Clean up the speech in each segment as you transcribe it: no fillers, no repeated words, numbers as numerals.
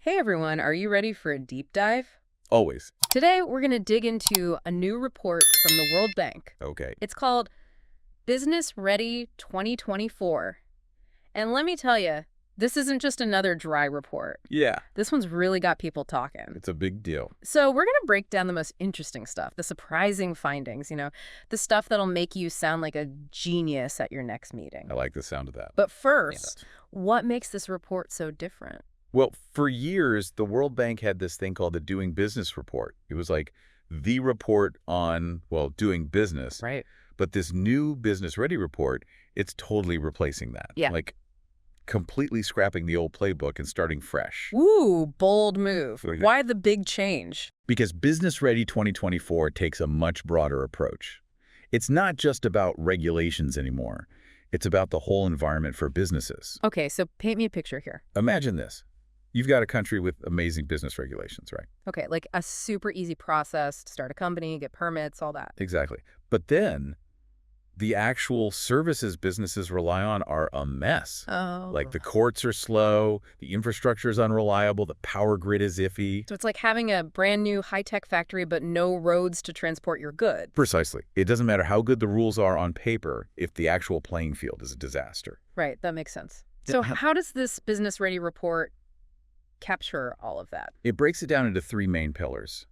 Hey everyone, are you ready for a deep dive? Always. Today, we're going to dig into a new report from the World Bank. Okay. It's called Business Ready 2024. And let me tell you, this isn't just another dry report. Yeah. This one's really got people talking. It's a big deal. So we're going to break down the most interesting stuff, the surprising findings, the stuff that'll make you sound like a genius at your next meeting. I like the sound of that. But first, what makes this report so different? Well, for years, the World Bank had this thing called the Doing Business Report. It was like the report on, well, doing business. Right. But this new Business Ready report, it's totally replacing that. Yeah. Like completely scrapping the old playbook and starting fresh. Ooh, bold move. Like Why the big change? Because Business Ready 2024 takes a much broader approach. It's not just about regulations anymore. It's about the whole environment for businesses. Okay, so paint me a picture here. Imagine this. You've got a country with amazing business regulations, right? Okay, like a super easy process to start a company, get permits, all that. Exactly. But then the actual services businesses rely on are a mess. Oh. Like the courts are slow, the infrastructure is unreliable, the power grid is iffy. So it's like having a brand new high-tech factory but no roads to transport your goods. Precisely. It doesn't matter how good the rules are on paper if the actual playing field is a disaster. Right, that makes sense. So how does this Business Ready report capture all of that? It breaks it down into three main pillars: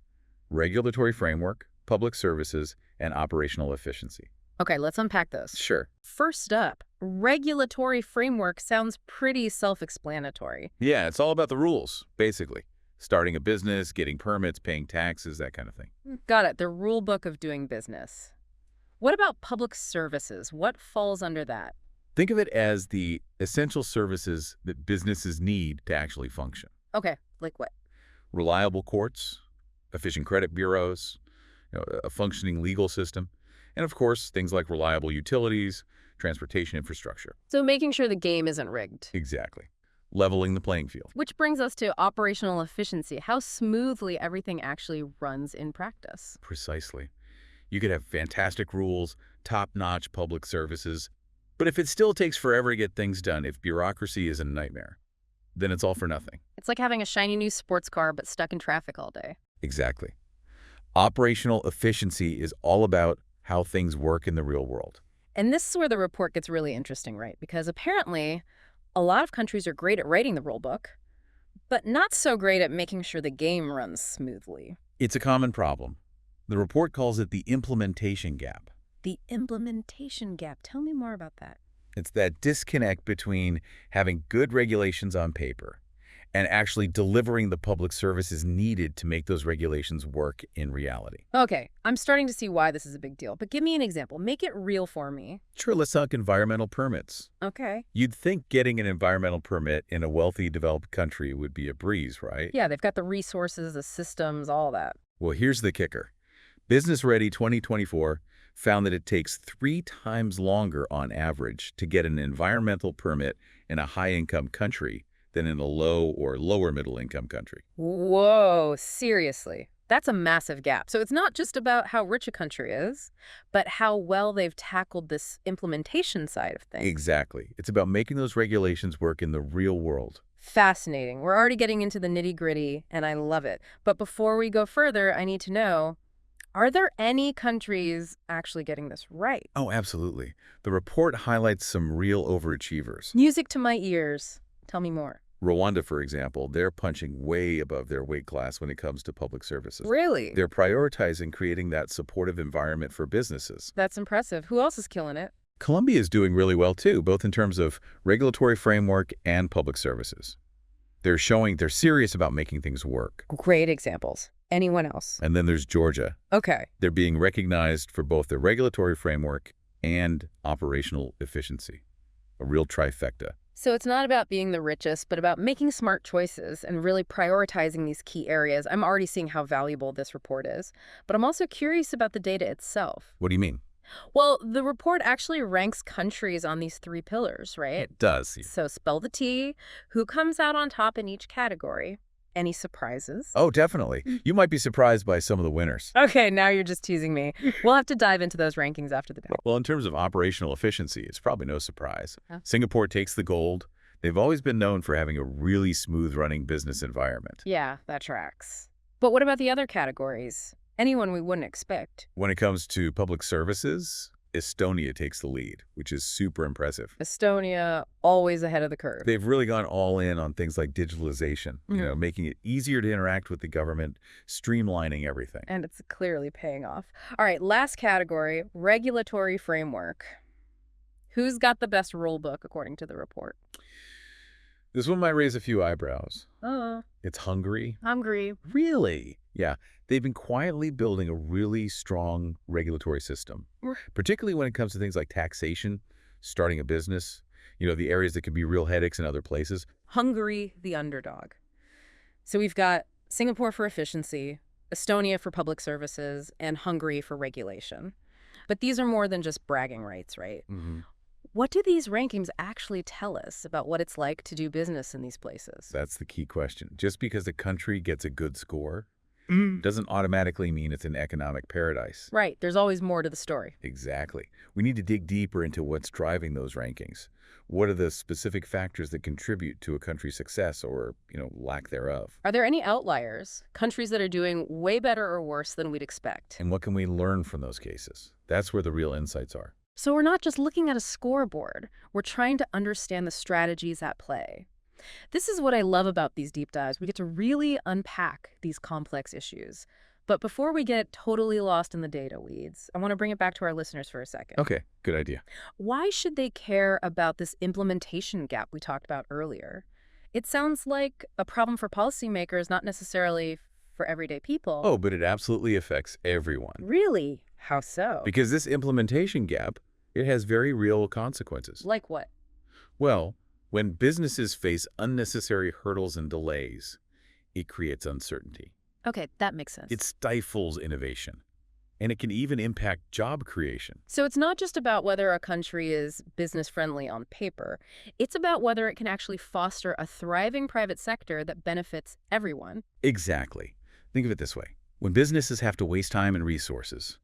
regulatory framework, public services, and operational efficiency. Okay, let's unpack those. Sure. First up, regulatory framework sounds pretty self-explanatory. Yeah, it's all about the rules, basically. Starting a business, getting permits, paying taxes, that kind of thing. Got it, the rule book of doing business. What about public services? What falls under that? Think of it as the essential services that businesses need to actually function. Okay, like what? Reliable courts, efficient credit bureaus, a functioning legal system, and of course, things like reliable utilities, transportation infrastructure. So making sure the game isn't rigged. Exactly. Leveling the playing field. Which brings us to operational efficiency, how smoothly everything actually runs in practice. Precisely. You could have fantastic rules, top-notch public services, but if it still takes forever to get things done, if bureaucracy is a nightmare, then it's all for nothing. It's like having a shiny new sports car but stuck in traffic all day. Exactly. Operational efficiency is all about how things work in the real world. And this is where the report gets really interesting, right? Because apparently, a lot of countries are great at writing the rule book, but not so great at making sure the game runs smoothly. It's a common problem. The report calls it the implementation gap. The implementation gap. Tell me more about that. It's that disconnect between having good regulations on paper and actually delivering the public services needed to make those regulations work in reality. Okay, I'm starting to see why this is a big deal, but give me an example. Make it real for me. Sure, let's talk environmental permits. Okay. You'd think getting an environmental permit in a wealthy, developed country would be a breeze, right? Yeah, they've got the resources, the systems, all that. Well, here's the kicker. Business Ready 2024 found that it takes 3 times longer on average to get an environmental permit in a high-income country than in a low or lower middle-income country. Whoa, seriously. That's a massive gap. So it's not just about how rich a country is, but how well they've tackled this implementation side of things. Exactly. It's about making those regulations work in the real world. Fascinating. We're already getting into the nitty-gritty, and I love it. But before we go further, I need to know, are there any countries actually getting this right? Oh, absolutely. The report highlights some real overachievers. Music to my ears. Tell me more. Rwanda, for example, they're punching way above their weight class when it comes to public services. Really? They're prioritizing creating that supportive environment for businesses. That's impressive. Who else is killing it? Colombia is doing really well, too, both in terms of regulatory framework and public services. They're showing they're serious about making things work. Great examples. Anyone else? And then there's Georgia. Okay. They're being recognized for both their regulatory framework and operational efficiency. A real trifecta. So it's not about being the richest, but about making smart choices and really prioritizing these key areas. I'm already seeing how valuable this report is, but I'm also curious about the data itself. What do you mean? Well, the report actually ranks countries on these 3 pillars, right? It does. So spell the T, who comes out on top in each category. Any surprises? Oh, definitely. You might be surprised by some of the winners. Okay, now you're just teasing me. We'll have to dive into those rankings after the break. Well, in terms of operational efficiency, it's probably no surprise. Huh? Singapore takes the gold. They've always been known for having a really smooth-running business environment. Yeah, that tracks. But what about the other categories? Anyone we wouldn't expect. When it comes to public services, Estonia takes the lead, which is super impressive. Estonia, always ahead of the curve. They've really gone all in on things like digitalization, making it easier to interact with the government, streamlining everything. And it's clearly paying off. All right, last category, regulatory framework. Who's got the best rule book, according to the report? This one might raise a few eyebrows. Oh, It's Hungary. hungry. Really? Yeah. They've been quietly building a really strong regulatory system, particularly when it comes to things like taxation, starting a business, the areas that could be real headaches in other places. Hungary, the underdog. So we've got Singapore for efficiency, Estonia for public services, and Hungary for regulation. But these are more than just bragging rights, right? What do these rankings actually tell us about what it's like to do business in these places? That's the key question. Just because a country gets a good score doesn't automatically mean it's an economic paradise. Right. There's always more to the story. Exactly. We need to dig deeper into what's driving those rankings. What are the specific factors that contribute to a country's success or, lack thereof? Are there any outliers, countries that are doing way better or worse than we'd expect? And what can we learn from those cases? That's where the real insights are. So we're not just looking at a scoreboard. We're trying to understand the strategies at play. This is what I love about these deep dives. We get to really unpack these complex issues. But before we get totally lost in the data weeds, I want to bring it back to our listeners for a second. Okay, good idea. Why should they care about this implementation gap we talked about earlier? It sounds like a problem for policymakers, not necessarily for everyday people. Oh, but it absolutely affects everyone. Really? How so? Because this implementation gap, it has very real consequences. Like what? Well, when businesses face unnecessary hurdles and delays, it creates uncertainty. Okay, that makes sense. It stifles innovation, and it can even impact job creation. So it's not just about whether a country is business-friendly on paper. It's about whether it can actually foster a thriving private sector that benefits everyone. Exactly. Think of it this way. When businesses have to waste time and resources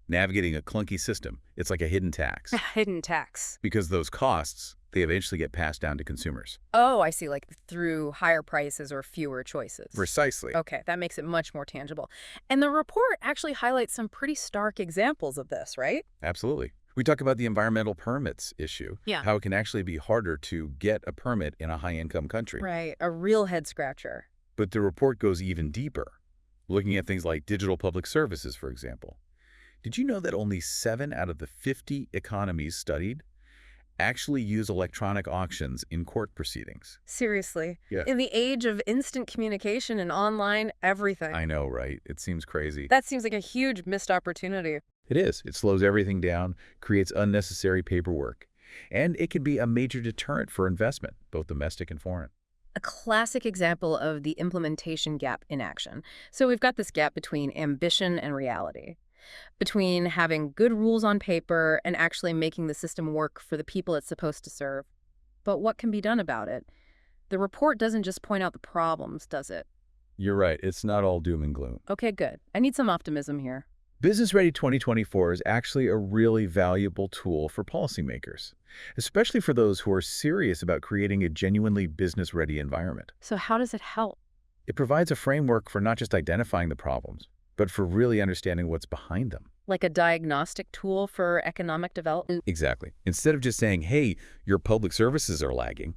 navigating a clunky system, it's like a hidden tax. Hidden tax. Because those costs, they eventually get passed down to consumers. Oh, I see, like through higher prices or fewer choices. Precisely. Okay, that makes it much more tangible. And the report actually highlights some pretty stark examples of this, right? Absolutely. We talk about the environmental permits issue. Yeah. How it can actually be harder to get a permit in a high-income country. Right, a real head-scratcher. But the report goes even deeper, looking at things like digital public services, for example. Did you know that only 7 out of the 50 economies studied actually use electronic auctions in court proceedings? Seriously. Yeah. In the age of instant communication and online everything. I know, right? It seems crazy. That seems like a huge missed opportunity. It is. It slows everything down, creates unnecessary paperwork, and it can be a major deterrent for investment, both domestic and foreign. A classic example of the implementation gap in action. So we've got this gap between ambition and reality, between having good rules on paper and actually making the system work for the people it's supposed to serve. But what can be done about it? The report doesn't just point out the problems, does it? You're right. It's not all doom and gloom. Okay, good. I need some optimism here. Business Ready 2024 is actually a really valuable tool for policymakers, especially for those who are serious about creating a genuinely business-ready environment. So how does it help? It provides a framework for not just identifying the problems, but for really understanding what's behind them. Like a diagnostic tool for economic development? Exactly. Instead of just saying, hey, your public services are lagging,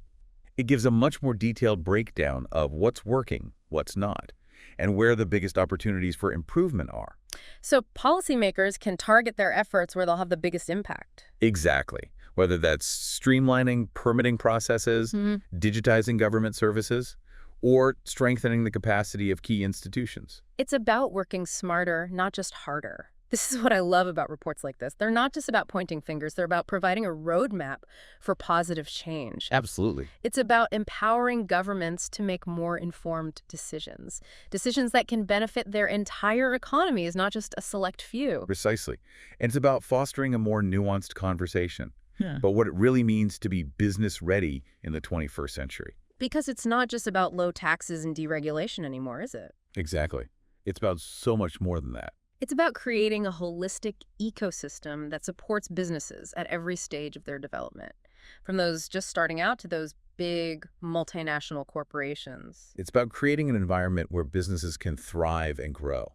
it gives a much more detailed breakdown of what's working, what's not, and where the biggest opportunities for improvement are. So policymakers can target their efforts where they'll have the biggest impact. Exactly. Whether that's streamlining permitting processes, digitizing government services, or strengthening the capacity of key institutions. It's about working smarter, not just harder. This is what I love about reports like this. They're not just about pointing fingers. They're about providing a roadmap for positive change. Absolutely. It's about empowering governments to make more informed decisions. Decisions that can benefit their entire economies, not just a select few. Precisely. And it's about fostering a more nuanced conversation about what it really means to be business ready in the 21st century. Because it's not just about low taxes and deregulation anymore, is it? Exactly. It's about so much more than that. It's about creating a holistic ecosystem that supports businesses at every stage of their development. from those just starting out to those big multinational corporations. It's about creating an environment where businesses can thrive and grow,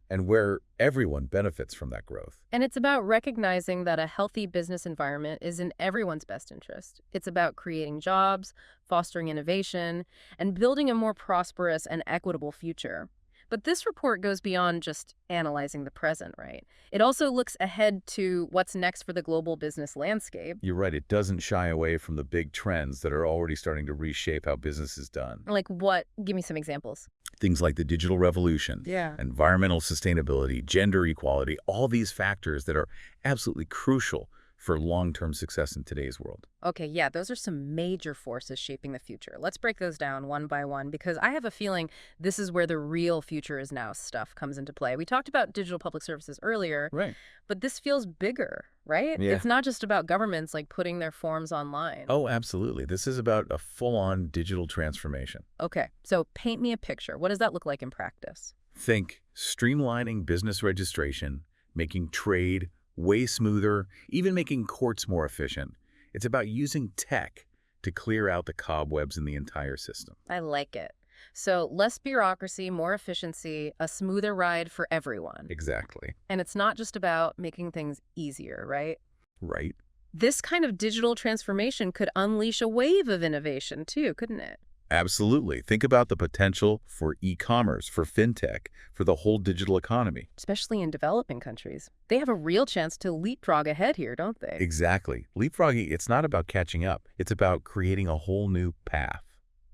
and where everyone benefits from that growth. And it's about recognizing that a healthy business environment is in everyone's best interest. It's about creating jobs, fostering innovation, and building a more prosperous and equitable future. But this report goes beyond just analyzing the present, right? It also looks ahead to what's next for the global business landscape. You're right, it doesn't shy away from the big trends that are already starting to reshape how business is done. Like what? Give me some examples. Things like the digital revolution, Yeah. environmental sustainability, gender equality, all these factors that are absolutely crucial for long-term success in today's world. Okay, yeah, those are some major forces shaping the future. Let's break those down one by one because I have a feeling this is where the real future is now stuff comes into play. We talked about digital public services earlier, Right. but this feels bigger, right? Yeah. It's not just about governments like putting their forms online. Oh, absolutely. This is about a full-on digital transformation. Okay, so paint me a picture. What does that look like in practice? Think streamlining business registration, making trade way smoother, even making courts more efficient. It's about using tech to clear out the cobwebs in the entire system. I like it. So less bureaucracy, more efficiency, a smoother ride for everyone. Exactly. And it's not just about making things easier, right? Right. This kind of digital transformation could unleash a wave of innovation too, couldn't it? Absolutely. Think about the potential for e-commerce, for fintech, for the whole digital economy. Especially in developing countries. They have a real chance to leapfrog ahead here, don't they? Exactly. Leapfrogging, it's not about catching up. It's about creating a whole new path.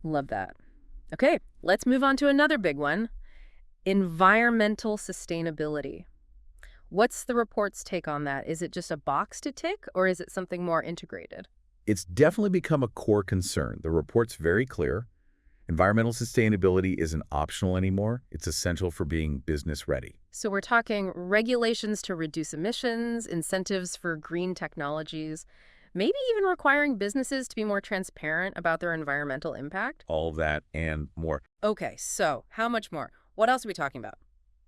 Love that. Okay, let's move on to another big one. Environmental sustainability. What's the report's take on that? Is it just a box to tick, or is it something more integrated? It's definitely become a core concern. The report's very clear. Environmental sustainability isn't optional anymore. It's essential for being business ready. So we're talking regulations to reduce emissions, incentives for green technologies, maybe even requiring businesses to be more transparent about their environmental impact? All of that and more. Okay, so how much more? What else are we talking about?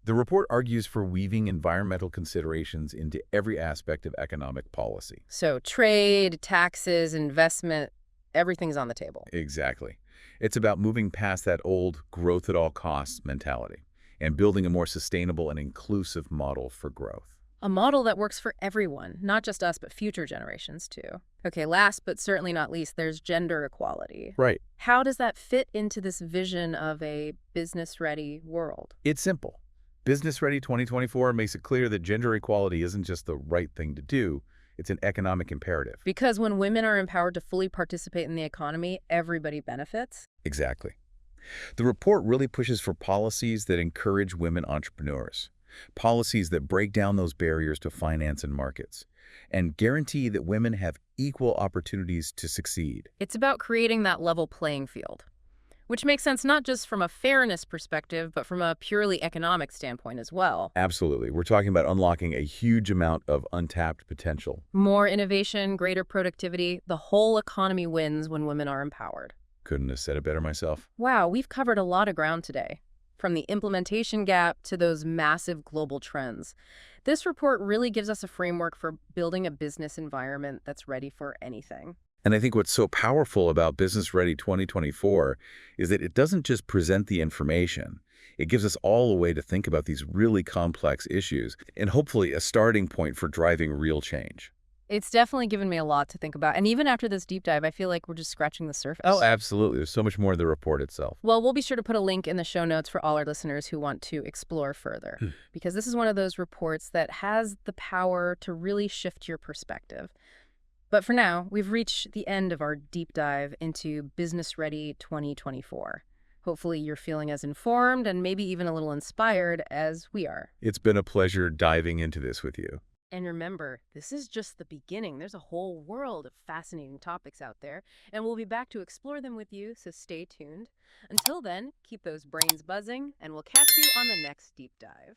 The report argues for weaving environmental considerations into every aspect of economic policy. So trade, taxes, investment, everything's on the table. Exactly. It's about moving past that old growth at all costs mentality and building a more sustainable and inclusive model for growth. A model that works for everyone, not just us, but future generations too. Okay, last but certainly not least, there's gender equality. Right. How does that fit into this vision of a business-ready world? It's simple. Business Ready 2024 makes it clear that gender equality isn't just the right thing to do, it's an economic imperative. Because when women are empowered to fully participate in the economy, everybody benefits. Exactly. The report really pushes for policies that encourage women entrepreneurs, policies that break down those barriers to finance and markets, and guarantee that women have equal opportunities to succeed. It's about creating that level playing field, which makes sense not just from a fairness perspective, but from a purely economic standpoint as well. Absolutely. We're talking about unlocking a huge amount of untapped potential. More innovation, greater productivity, the whole economy wins when women are empowered. Couldn't have said it better myself. Wow, we've covered a lot of ground today, from the implementation gap to those massive global trends. This report really gives us a framework for building a business environment that's ready for anything. And I think what's so powerful about Business Ready 2024 is that it doesn't just present the information. It gives us all a way to think about these really complex issues and hopefully a starting point for driving real change. It's definitely given me a lot to think about. And even after this deep dive, I feel like we're just scratching the surface. Oh, absolutely. There's so much more in the report itself. Well, we'll be sure to put a link in the show notes for all our listeners who want to explore further, because this is one of those reports that has the power to really shift your perspective. But for now, we've reached the end of our deep dive into Business Ready 2024. Hopefully you're feeling as informed and maybe even a little inspired as we are. It's been a pleasure diving into this with you. And remember, this is just the beginning. There's a whole world of fascinating topics out there, and we'll be back to explore them with you, so stay tuned. Until then, keep those brains buzzing, and we'll catch you on the next deep dive.